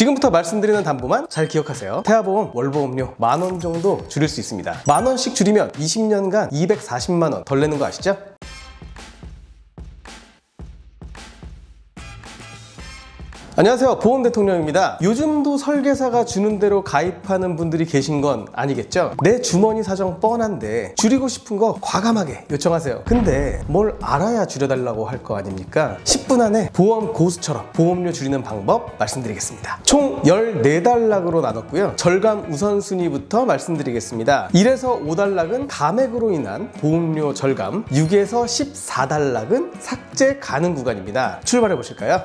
지금부터 말씀드리는 담보만 잘 기억하세요. 태아보험, 월보험료 10,000원 정도 줄일 수 있습니다. 10,000원씩 줄이면 20년간 240만원 덜 내는 거 아시죠? 안녕하세요, 보험 대통령입니다. 요즘도 설계사가 주는 대로 가입하는 분들이 계신 건 아니겠죠? 내 주머니 사정 뻔한데 줄이고 싶은 거 과감하게 요청하세요. 근데 뭘 알아야 줄여달라고 할 거 아닙니까? 10분 안에 보험 고수처럼 보험료 줄이는 방법 말씀드리겠습니다. 총 14단락으로 나눴고요. 절감 우선순위부터 말씀드리겠습니다. 1에서 5단락은 감액으로 인한 보험료 절감, 6에서 14단락은 삭제 가능 구간입니다. 출발해 보실까요?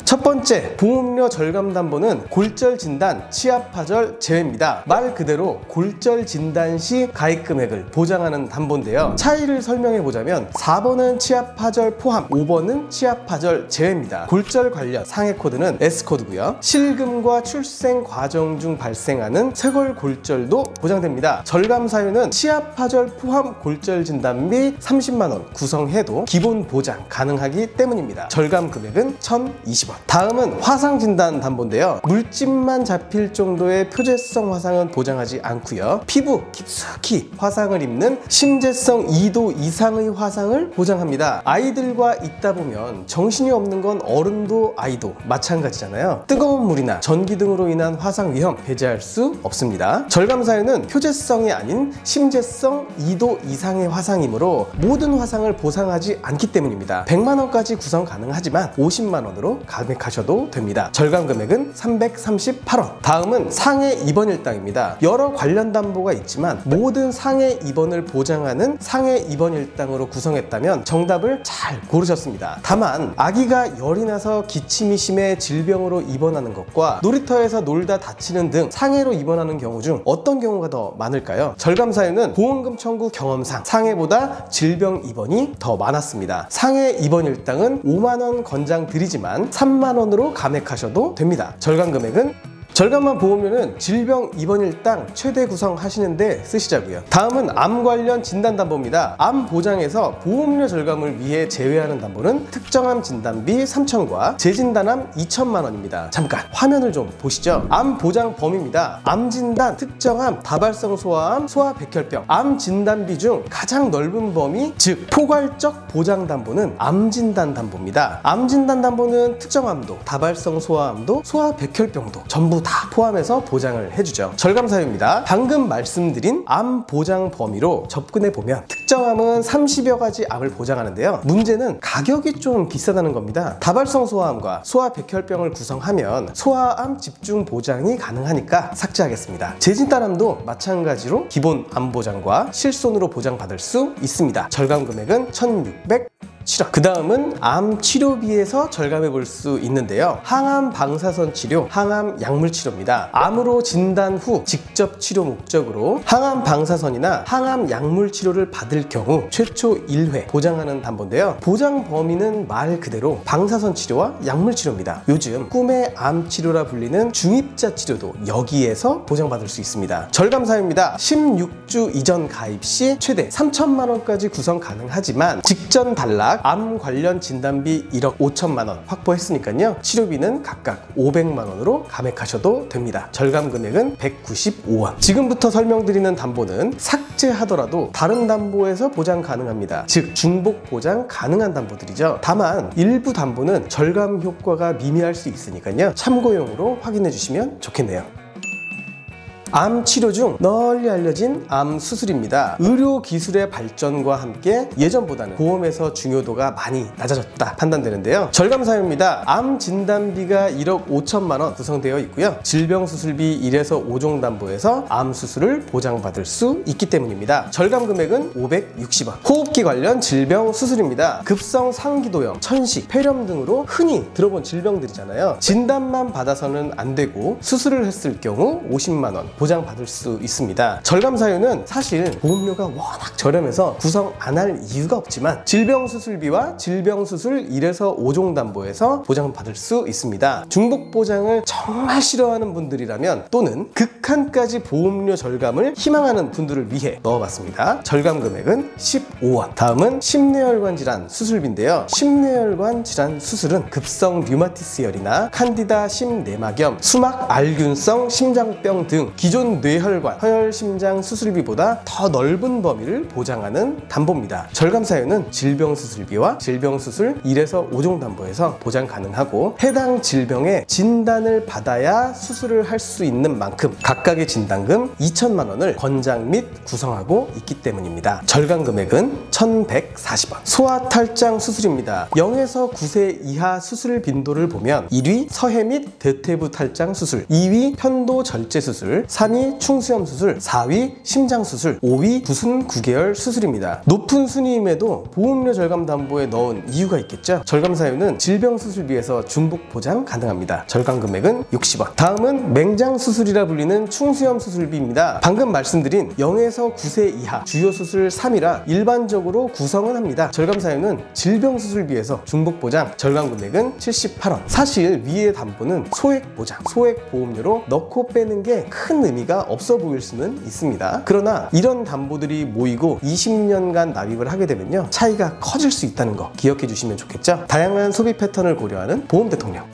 첫 번째, 보험료 절감 담보는 골절 진단, 치아 파절 제외입니다. 말 그대로 골절 진단 시 가입 금액을 보장하는 담보인데요. 차이를 설명해 보자면 4번은 치아 파절 포함, 5번은 치아 파절 제외입니다. 골절 관련 상해 코드는 S코드고요. 실금과 출생 과정 중 발생하는 쇄골 골절도 보장됩니다. 절감 사유는 치아 파절 포함 골절 진단비 30만원 구성해도 기본 보장 가능하기 때문입니다. 절감 금액은 1,020원. 다음은 화상 진단 담보인데요. 물집만 잡힐 정도의 표재성 화상은 보장하지 않고요. 피부 깊숙이 화상을 입는 심재성 2도 이상의 화상을 보장합니다. 아이들과 있다 보면 정신이 없는 건 어른도 아이도 마찬가지잖아요. 뜨거운 물이나 전기 등으로 인한 화상 위험 배제할 수 없습니다. 절감 사유는 표재성이 아닌 심재성 2도 이상의 화상이므로 모든 화상을 보상하지 않기 때문입니다. 100만원까지 구성 가능하지만 50만원으로 가입하셔도 됩니다. 절감 금액은 338원. 다음은 상해 입원 일당입니다. 여러 관련 담보가 있지만 모든 상해 입원을 보장하는 상해 입원 일당으로 구성했다면 정답을 잘 고르셨습니다. 다만 아기가 열이 나서 기침이 심해 질병으로 입원하는 것과 놀이터에서 놀다 다치는 등 상해로 입원하는 경우 중 어떤 경우가 더 많을까요? 절감 사유는 보험금 청구 경험상 상해보다 질병 입원이 더 많았습니다. 상해 입원 일당은 5만원 권장 드리지만 3만원으로 감액하셔도 됩니다. 절감 금액은 절감한 보험료는 질병 입원 일당 최대 구성하시는데 쓰시자고요. 다음은 암 관련 진단 담보입니다. 암 보장에서 보험료 절감을 위해 제외하는 담보는 특정암 진단비 3,000과 재진단암 2,000만원입니다. 잠깐 화면을 좀 보시죠. 암 보장 범위입니다. 암 진단, 특정암, 다발성 소아암, 소아백혈병, 암 진단비 중 가장 넓은 범위, 즉 포괄적 보장 담보는 암 진단 담보입니다. 암 진단 담보는 특정암도, 다발성 소아암도, 소아백혈병도 전부 다 포함해서 보장을 해주죠. 절감 사유입니다. 방금 말씀드린 암 보장 범위로 접근해 보면 특정암은 30여 가지 암을 보장하는데요. 문제는 가격이 좀 비싸다는 겁니다. 다발성 소아암과 소아백혈병을 구성하면 소아암 집중 보장이 가능하니까 삭제하겠습니다. 재진단암도 마찬가지로 기본 암 보장과 실손으로 보장받을 수 있습니다. 절감 금액은 1,607원. 그 다음은 암 치료비에서 절감해 볼 수 있는데요. 항암 방사선 치료, 항암 약물 치료입니다. 암으로 진단 후 직접 치료 목적으로 항암 방사선이나 항암 약물 치료를 받을 경우 최초 1회 보장하는 담보인데요. 보장 범위는 말 그대로 방사선 치료와 약물 치료입니다. 요즘 꿈의 암 치료라 불리는 중입자 치료도 여기에서 보장받을 수 있습니다. 절감 사유입니다. 16주 이전 가입 시 최대 3,000만원까지 구성 가능하지만 직전 단락 암 관련 진단비 1억 5천만원 확보했으니까요. 치료비는 각각 500만원으로 감액하셔도 됩니다. 절감 금액은 195원. 지금부터 설명드리는 담보는 삭제하더라도 다른 담보에서 보장 가능합니다. 즉 중복 보장 가능한 담보들이죠. 다만 일부 담보는 절감 효과가 미미할 수 있으니까요. 참고용으로 확인해 주시면 좋겠네요. 암 치료 중 널리 알려진 암 수술입니다. 의료 기술의 발전과 함께 예전보다는 보험에서 중요도가 많이 낮아졌다 판단되는데요. 절감 사유입니다. 암 진단비가 1억 5천만원 구성되어 있고요. 질병수술비 1에서 5종 담보에서 암 수술을 보장받을 수 있기 때문입니다. 절감 금액은 560원. 호흡기 관련 질병 수술입니다. 급성 상기도염, 천식, 폐렴 등으로 흔히 들어본 질병들이잖아요. 진단만 받아서는 안 되고 수술을 했을 경우 50만원 보장받을 수 있습니다. 절감 사유는 사실 보험료가 워낙 저렴해서 구성 안 할 이유가 없지만 질병수술비와 질병수술 1에서 5종 담보에서 보장받을 수 있습니다. 중복 보장을 정말 싫어하는 분들이라면 또는 극 극한까지 보험료 절감을 희망하는 분들을 위해 넣어봤습니다. 절감 금액은 15원. 다음은 심뇌혈관 질환 수술비인데요. 심뇌혈관 질환 수술은 급성 류마티스열이나 칸디다 심내막염, 수막 알균성 심장병 등 기존 뇌혈관, 허혈 심장 수술비보다 더 넓은 범위를 보장하는 담보입니다. 절감 사유는 질병 수술비와 질병 수술 1에서 5종 담보에서 보장 가능하고, 해당 질병의 진단을 받아야 수술을 할 수 있는 만큼 각각의 진단금 2천만 원을 권장 및 구성하고 있기 때문입니다. 절감 금액은 1,140원. 소아 탈장 수술입니다. 0에서 9세 이하 수술 빈도를 보면 1위 서해 및 대퇴부 탈장 수술, 2위 편도 절제 수술, 3위 충수염 수술, 4위 심장 수술, 5위 부순 9개월 수술입니다. 높은 순위임에도 보험료 절감 담보에 넣은 이유가 있겠죠. 절감 사유는 질병 수술비에서 중복 보장 가능합니다. 절감 금액은 60원. 다음은 맹장 수술이라 불리는 충수염 수술비입니다. 방금 말씀드린 0에서 9세 이하 주요 수술 3이라 일반적으로 구성은 합니다. 절감 사유는 질병 수술비에서 중복 보장, 절감 금액은 78원. 사실 위의 담보는 소액 보장, 소액 보험료로 넣고 빼는 게 큰 의미가 없어 보일 수는 있습니다. 그러나 이런 담보들이 모이고 20년간 납입을 하게 되면요, 차이가 커질 수 있다는 거 기억해 주시면 좋겠죠. 다양한 소비 패턴을 고려하는 보험 대통령.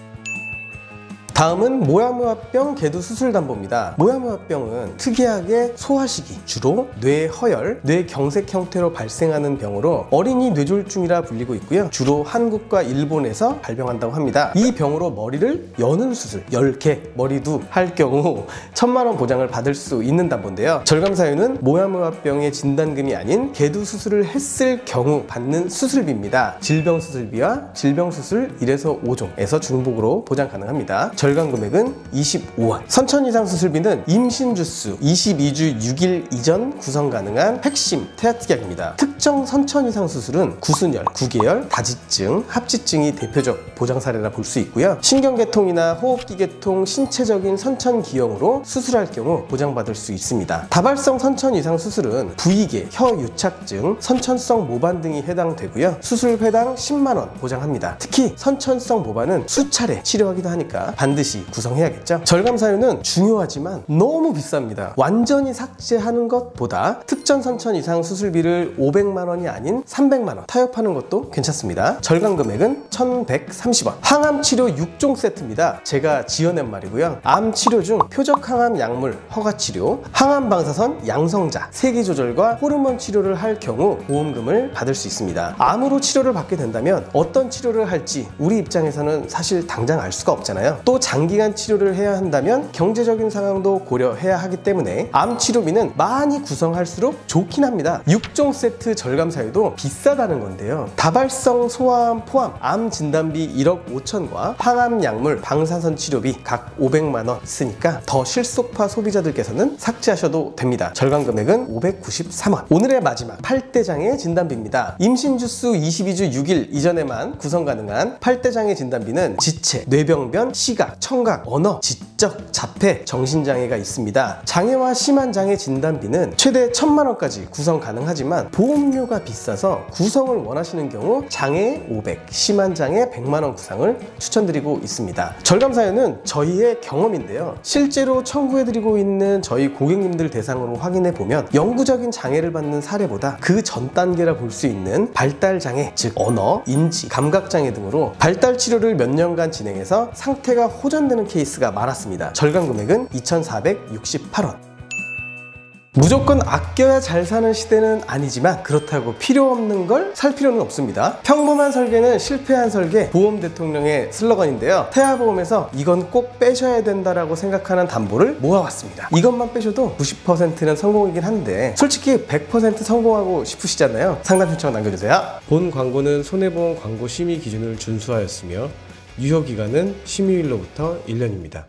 다음은 모야모야병 개두 수술 담보입니다. 모야모야병은 특이하게 소화시기, 주로 뇌허열, 뇌경색 형태로 발생하는 병으로 어린이 뇌졸중이라 불리고 있고요. 주로 한국과 일본에서 발병한다고 합니다. 이 병으로 머리를 여는 수술, 10개 머리도 할 경우 1,000만 원 보장을 받을 수 있는 담보인데요. 절감 사유는 모야모야병의 진단금이 아닌 개두 수술을 했을 경우 받는 수술비입니다. 질병 수술비와 질병 수술 1에서 5종에서 중복으로 보장 가능합니다. 절감 금액은 25원. 선천 이상 수술비는 임신 주수 22주 6일 이전 구성 가능한 핵심 태아특약입니다. 특정 선천 이상 수술은 구순열, 구개열, 다지증, 합지증이 대표적 보장 사례라 볼 수 있고요. 신경계통이나 호흡기 계통, 신체적인 선천 기형으로 수술할 경우 보장받을 수 있습니다. 다발성 선천 이상 수술은 부위계, 혀 유착증, 선천성 모반 등이 해당되고요. 수술 회당 10만 원 보장합니다. 특히 선천성 모반은 수차례 치료하기도 하니까 반드시 구성해야겠죠. 절감 사유는 중요하지만 너무 비쌉니다. 완전히 삭제하는 것보다 특정 선천 이상 수술비를 500만 원이 아닌 300만 원 타협하는 것도 괜찮습니다. 절감 금액은 1,130원. 항암 치료 6종 세트입니다. 제가 지어낸 말이고요. 암 치료 중 표적 항암 약물 허가 치료, 항암 방사선 양성자, 세기 조절과 호르몬 치료를 할 경우 보험금을 받을 수 있습니다. 암으로 치료를 받게 된다면 어떤 치료를 할지 우리 입장에서는 사실 당장 알 수가 없잖아요. 또 장기간 치료를 해야 한다면 경제적인 상황도 고려해야 하기 때문에 암 치료비는 많이 구성할수록 좋긴 합니다. 6종 세트 절감 사유도 비싸다는 건데요. 다발성 소아암 포함 암 진단비 1억 5천과 항암 약물 방사선 치료비 각 500만 원 쓰니까 더 실속파 소비자들께서는 삭제하셔도 됩니다. 절감 금액은 593원. 오늘의 마지막 8대 장애 진단비입니다. 임신 주수 22주 6일 이전에만 구성 가능한 8대 장애 진단비는 지체, 뇌병변, 시각, 청각, 언어, 지적, 자폐, 정신장애가 있습니다. 장애와 심한 장애 진단비는 최대 1,000만 원까지 구성 가능하지만 보험료가 비싸서 구성을 원하시는 경우 장애 500, 심한 장애 100만 원 구상을 추천드리고 있습니다. 절감 사유는 저희의 경험인데요. 실제로 청구해드리고 있는 저희 고객님들 대상으로 확인해 보면 영구적인 장애를 받는 사례보다 그 전 단계라 볼 수 있는 발달 장애, 즉 언어, 인지, 감각 장애 등으로 발달 치료를 몇 년간 진행해서 상태가 호전되는 케이스가 많았습니다. 절감 금액은 2,468원. 무조건 아껴야 잘 사는 시대는 아니지만 그렇다고 필요 없는 걸 살 필요는 없습니다. 평범한 설계는 실패한 설계, 보험 대통령의 슬로건인데요. 태아보험에서 이건 꼭 빼셔야 된다라고 생각하는 담보를 모아왔습니다. 이것만 빼셔도 90%는 성공이긴 한데 솔직히 100% 성공하고 싶으시잖아요. 상담 신청 남겨주세요. 본 광고는 손해보험 광고 심의 기준을 준수하였으며 유효기간은 심의일로부터 1년입니다.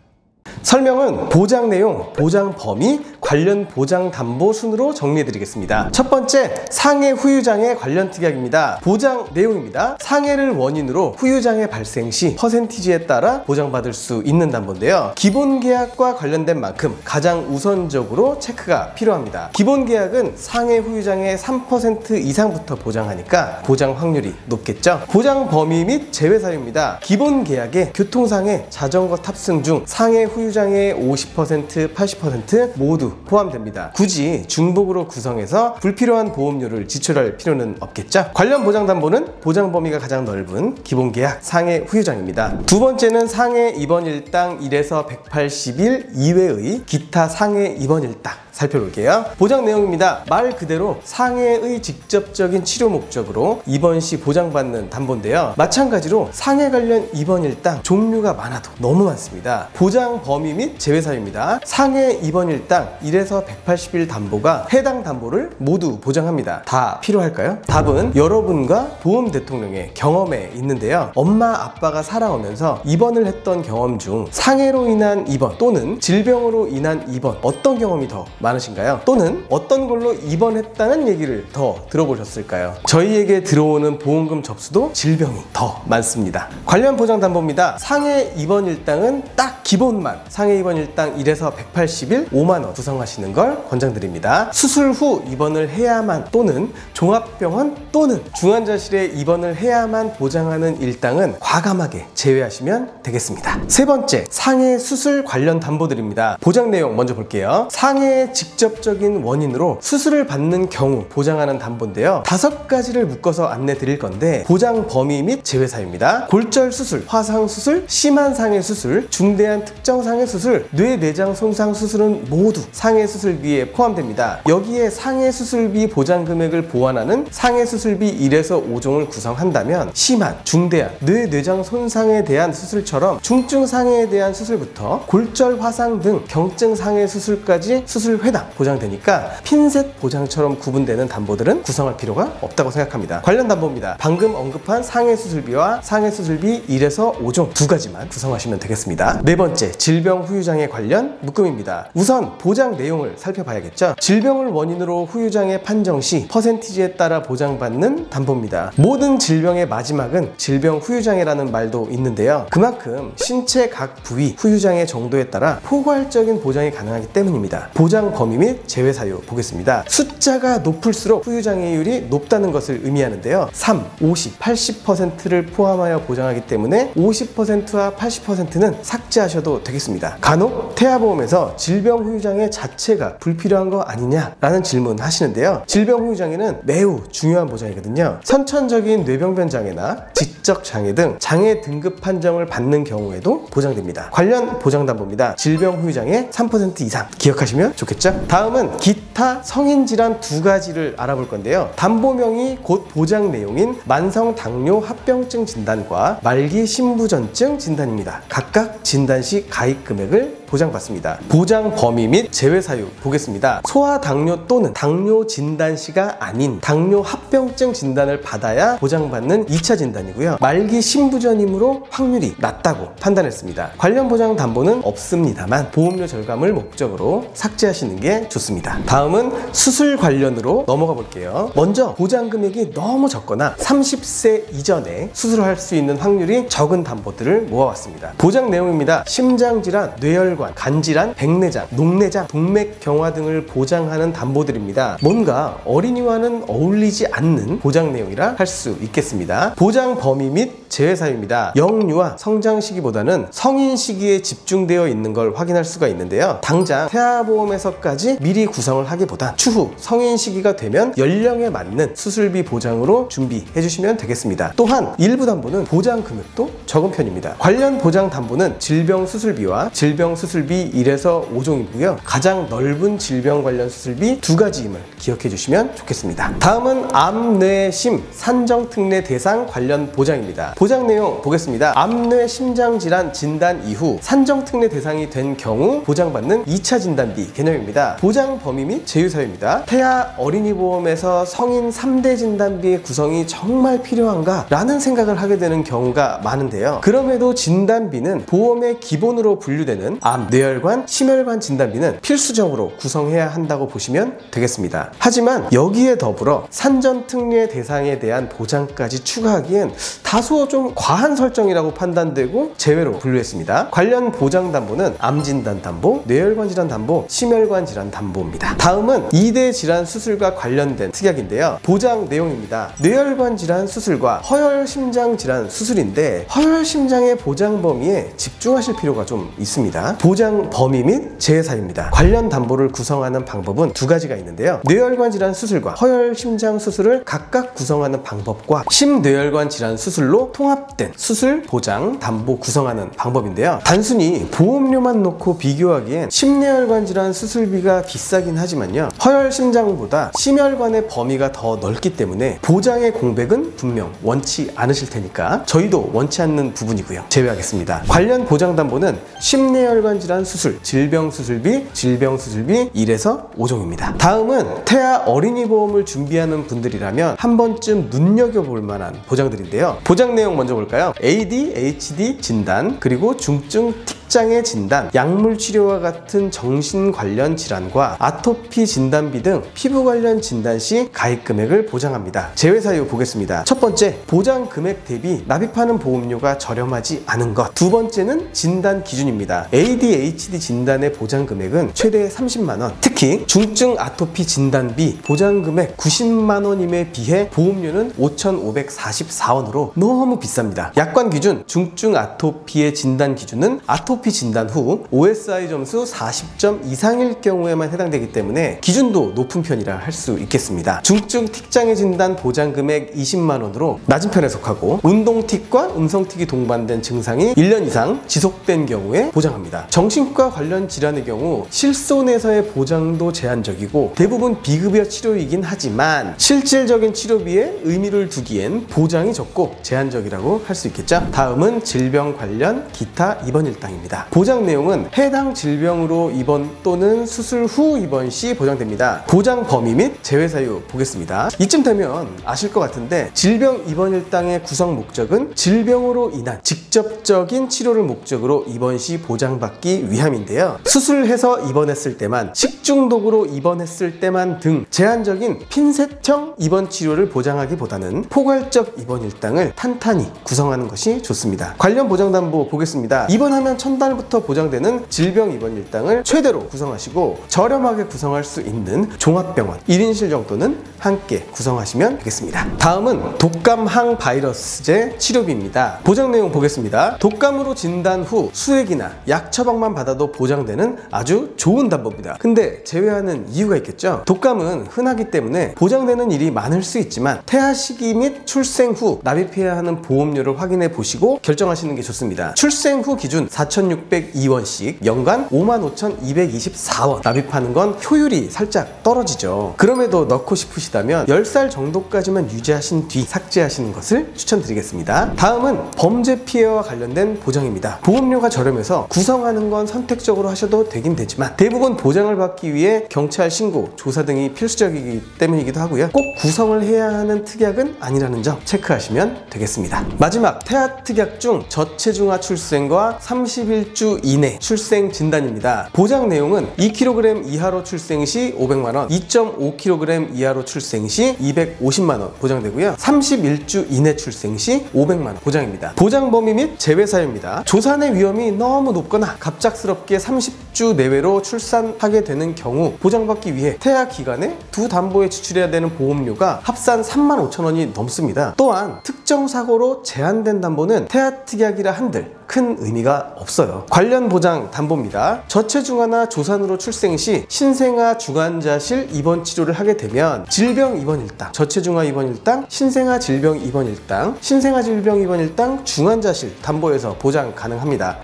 설명은 보장 내용, 보장 범위, 관련 보장 담보 순으로 정리해드리겠습니다. 첫 번째, 상해 후유장애 관련 특약입니다. 보장 내용입니다. 상해를 원인으로 후유장애 발생 시 퍼센티지에 따라 보장받을 수 있는 담보인데요. 기본 계약과 관련된 만큼 가장 우선적으로 체크가 필요합니다. 기본 계약은 상해 후유장애 3% 이상부터 보장하니까 보장 확률이 높겠죠. 보장 범위 및 제외 사유입니다. 기본 계약에 교통상해, 자전거 탑승 중 상해 후유장의 50%, 80% 모두 포함됩니다. 굳이 중복으로 구성해서 불필요한 보험료를 지출할 필요는 없겠죠? 관련 보장담보는 보장 범위가 가장 넓은 기본계약 상해 후유장입니다. 두 번째는 상해 입원 일당 1에서 180일 이외의 기타 상해 입원 일당 살펴볼게요. 보장 내용입니다. 말 그대로 상해의 직접적인 치료 목적으로 입원 시 보장받는 담보인데요. 마찬가지로 상해 관련 입원 일당 종류가 많아도 너무 많습니다. 보장 범위 및 제외 사유입니다. 상해 입원 일당 1에서 180일 담보가 해당 담보를 모두 보장합니다. 다 필요할까요? 답은 여러분과 보험 대통령의 경험에 있는데요. 엄마 아빠가 살아오면서 입원을 했던 경험 중 상해로 인한 입원 또는 질병으로 인한 입원 어떤 경험이 더 많으신가요? 또는 어떤 걸로 입원했다는 얘기를 더 들어보셨을까요? 저희에게 들어오는 보험금 접수도 질병이 더 많습니다. 관련 보장 담보입니다. 상해 입원 일당은 딱 기본만 상해 입원 일당 1에서 180일 5만원 구성하시는 걸 권장드립니다. 수술 후 입원을 해야만 또는 종합병원 또는 중환자실에 입원을 해야만 보장하는 일당은 과감하게 제외하시면 되겠습니다. 세 번째, 상해 수술 관련 담보들입니다. 보장 내용 먼저 볼게요. 상해의 직접적인 원인으로 수술을 받는 경우 보장하는 담보인데요. 5가지를 묶어서 안내 드릴 건데 보장 범위 및 제외 사유입니다. 골절 수술, 화상 수술, 심한 상해 수술, 중대한 특정 상해 수술, 뇌 내장 손상 수술은 모두 상해 수술비에 포함됩니다. 여기에 상해 수술비 보장 금액을 보완하는 상해 수술비 1에서 5종을 구성한다면 심한, 중대한 뇌 내장 손상에 대한 수술처럼 중증 상해에 대한 수술부터 골절 화상 등 경증 상해 수술까지 수술 회당 보장되니까 핀셋 보장처럼 구분되는 담보들은 구성할 필요가 없다고 생각합니다. 관련 담보입니다. 방금 언급한 상해 수술비와 상해 수술비 1에서 5종 두 가지만 구성하시면 되겠습니다. 네 번째, 질병 후유장애 관련 묶음입니다. 우선 보장 내용을 살펴봐야겠죠. 질병을 원인으로 후유장애 판정 시 퍼센티지에 따라 보장받는 담보입니다. 모든 질병의 마지막은 질병 후유장애라는 말도 있는데요. 그만큼 신체 각 부위 후유장애 정도에 따라 포괄적인 보장이 가능하기 때문입니다. 보장 범위 및 제외 사유 보겠습니다. 숫자가 높을수록 후유장애율이 높다는 것을 의미하는데요. 3, 50, 80%를 포함하여 보장하기 때문에 50%와 80%는 삭제하셔도 되겠습니다. 간혹 태아보험에서 질병 후유장애 자체가 불필요한 거 아니냐라는 질문 하시는데요. 질병 후유장애는 매우 중요한 보장이거든요. 선천적인 뇌병변 장애나 지적 장애 등 장애 등급 판정을 받는 경우에도 보장됩니다. 관련 보장담보입니다. 질병 후유장애 3% 이상 기억하시면 좋겠죠? 다음은 기타 성인질환 두 가지를 알아볼 건데요. 담보명이 곧 보장 내용인 만성 당뇨 합병증 진단과 말기 신부전증 진단입니다. 각각 진단 시 가입 금액을 보장받습니다. 보장 범위 및 제외 사유 보겠습니다. 소아당뇨 또는 당뇨 진단 시가 아닌 당뇨 합병증 진단을 받아야 보장받는 2차 진단이고요. 말기 신부전이므로 확률이 낮다고 판단했습니다. 관련 보장 담보는 없습니다만 보험료 절감을 목적으로 삭제하시는 게 좋습니다. 다음은 수술 관련으로 넘어가 볼게요. 먼저 보장 금액이 너무 적거나 30세 이전에 수술할 수 있는 확률이 적은 담보들을 모아왔습니다. 보장 내용입니다. 심장질환, 뇌혈관, 간질환, 백내장, 녹내장, 동맥경화 등을 보장하는 담보들입니다. 뭔가 어린이와는 어울리지 않는 보장 내용이라 할 수 있겠습니다. 보장 범위 및 제외 사유입니다. 영유아 성장 시기보다는 성인 시기에 집중되어 있는 걸 확인할 수가 있는데요. 당장 태아보험에서까지 미리 구성을 하기보다 추후 성인 시기가 되면 연령에 맞는 수술비 보장으로 준비해 주시면 되겠습니다. 또한 일부 담보는 보장 금액도 적은 편입니다. 관련 보장 담보는 질병 수술비와 질병 수술비 1에서 5종이고요. 가장 넓은 질병 관련 수술비 두 가지임을 기억해 주시면 좋겠습니다. 다음은 암, 뇌, 심, 산정특례 대상 관련 보장입니다. 보장 내용 보겠습니다. 암, 뇌, 심장질환 진단 이후 산정특례 대상이 된 경우 보장받는 2차 진단비 개념입니다. 보장 범위 및 제휴 사유입니다. 태아 어린이보험에서 성인 3대 진단비의 구성이 정말 필요한가? 라는 생각을 하게 되는 경우가 많은데요. 그럼에도 진단비는 보험의 기본으로 분류되는 암, 뇌혈관, 심혈관 진단비는 필수적으로 구성해야 한다고 보시면 되겠습니다. 하지만 여기에 더불어 산정특례 대상에 대한 보장까지 추가하기엔 다소 좀 과한 설정이라고 판단되고 제외로 분류했습니다. 관련 보장담보는 암진단담보, 뇌혈관질환담보, 심혈관질환담보입니다. 다음은 2대 질환 수술과 관련된 특약인데요. 보장 내용입니다. 뇌혈관질환 수술과 허혈심장질환 수술인데 허혈심장의 보장 범위에 집중하실 필요가 좀 있습니다. 보장 범위 및 재사유입니다. 관련 담보를 구성하는 방법은 두 가지가 있는데요. 뇌혈관 질환 수술과 허혈심장 수술을 각각 구성하는 방법과 심뇌혈관 질환 수술로 통합된 수술 보장 담보 구성하는 방법인데요. 단순히 보험료만 놓고 비교하기엔 심뇌혈관 질환 수술비가 비싸긴 하지만요, 허혈심장보다 심혈관의 범위가 더 넓기 때문에 보장의 공백은 분명 원치 않으실 테니까 저희도 원치 않는 부분이고요. 제외하겠습니다. 관련 보장 담보는 심뇌혈관 질환 수술, 질병 수술비 1에서 5종입니다. 다음은 태아 어린이 보험을 준비하는 분들이라면 한 번쯤 눈여겨볼 만한 보장들인데요. 보장 내용 먼저 볼까요? ADHD 진단, 그리고 중증 장애 진단, 약물 치료와 같은 정신 관련 질환과 아토피 진단비 등 피부 관련 진단 시 가입 금액을 보장합니다. 제외 사유 보겠습니다. 첫 번째, 보장 금액 대비 납입하는 보험료가 저렴하지 않은 것. 두 번째는 진단 기준입니다. ADHD 진단의 보장 금액은 최대 30만원, 특히 중증 아토피 진단비 보장 금액 90만원임에 비해 보험료는 5,544원으로 너무 비쌉니다. 약관 기준, 중증 아토피의 진단 기준은 아토피 진단 후 OSI 점수 40점 이상일 경우에만 해당되기 때문에 기준도 높은 편이라 할 수 있겠습니다. 중증 틱장애 진단 보장 금액 20만원으로 낮은 편에 속하고, 운동틱과 음성틱이 동반된 증상이 1년 이상 지속된 경우에 보장합니다. 정신과 관련 질환의 경우 실손에서의 보장도 제한적이고 대부분 비급여 치료이긴 하지만 실질적인 치료비에 의미를 두기엔 보장이 적고 제한적이라고 할 수 있겠죠. 다음은 질병 관련 기타 입원 일당입니다. 보장 내용은 해당 질병으로 입원 또는 수술 후 입원 시 보장됩니다. 보장 범위 및 제외 사유 보겠습니다. 이쯤 되면 아실 것 같은데, 질병 입원 일당의 구성 목적은 질병으로 인한 직접적인 치료를 목적으로 입원 시 보장받기 위함인데요. 수술해서 입원했을 때만, 식중독으로 입원했을 때만 등 제한적인 핀셋형 입원 치료를 보장하기보다는 포괄적 입원 일당을 탄탄히 구성하는 것이 좋습니다. 관련 보장담보 보겠습니다. 입원하면 첫날부터 보장되는 질병 입원 일당을 최대로 구성하시고 저렴하게 구성할 수 있는 종합병원 1인실 정도는 함께 구성하시면 되겠습니다. 다음은 독감 항바이러스제 치료비입니다. 보장 내용 보겠습니다. 독감으로 진단 후 수액이나 약 처방만 받아도 보장되는 아주 좋은 담보입니다. 근데 제외하는 이유가 있겠죠. 독감은 흔하기 때문에 보장되는 일이 많을 수 있지만 태아 시기 및 출생 후 납입해야 하는 보험료를 확인해 보시고 결정하시는 게 좋습니다. 출생 후 기준 4,602원씩 연간 55,224원 납입하는 건 효율이 살짝 떨어지죠. 그럼에도 넣고 싶으시다면 10살 정도까지만 유지하신 뒤 삭제하시는 것을 추천드리겠습니다. 다음은 범죄 피해와 관련된 보장입니다. 보험료가 저렴해서 구성하는 건 선택적으로 하셔도 되긴 되지만 대부분 보장을 받기 위해 경찰 신고, 조사 등이 필수적이기 때문이기도 하고요. 꼭 구성을 해야 하는 특약은 아니라는 점 체크하시면 되겠습니다. 마지막, 태아 특약 중 저체중아 출생과 31주 이내 출생 진단입니다. 보장 내용은 2kg 이하로 출생 시 500만원, 2.5kg 이하로 출생 시 250만원 보장되고요. 31주 이내 출생 시 500만원 보장입니다. 보장 범위 및 제외 사유입니다. 조산의 위험이 너무 높거나 갑작스럽게 30주 내외로 출산하게 되는 경우 보장받기 위해 태아 기간에 두 담보에 지출해야 되는 보험료가 합산 35,000원이 넘습니다. 또한 특정 사고로 제한된 담보는 태아 특약이라 한들 큰 의미가 없어요. 관련 보장 담보입니다. 저체중아나 조산으로 출생 시 신생아 중환자실 입원 치료를 하게 되면 질병 입원 일당, 저체중아 입원 일당, 신생아 질병 입원 일당, 신생아 질병 입원 일당 중환자실 담보에서 보장 가능합니다.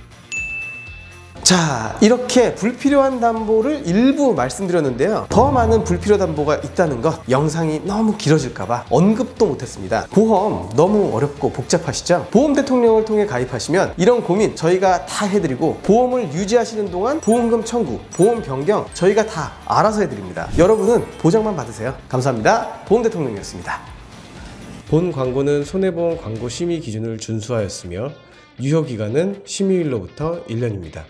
자, 이렇게 불필요한 담보를 일부 말씀드렸는데요. 더 많은 불필요 담보가 있다는 것, 영상이 너무 길어질까봐 언급도 못했습니다. 보험 너무 어렵고 복잡하시죠? 보험 대통령을 통해 가입하시면 이런 고민 저희가 다 해드리고, 보험을 유지하시는 동안 보험금 청구, 보험 변경 저희가 다 알아서 해드립니다. 여러분은 보장만 받으세요. 감사합니다. 보험 대통령이었습니다. 본 광고는 손해보험 광고 심의 기준을 준수하였으며 유효기간은 심의일로부터 1년입니다.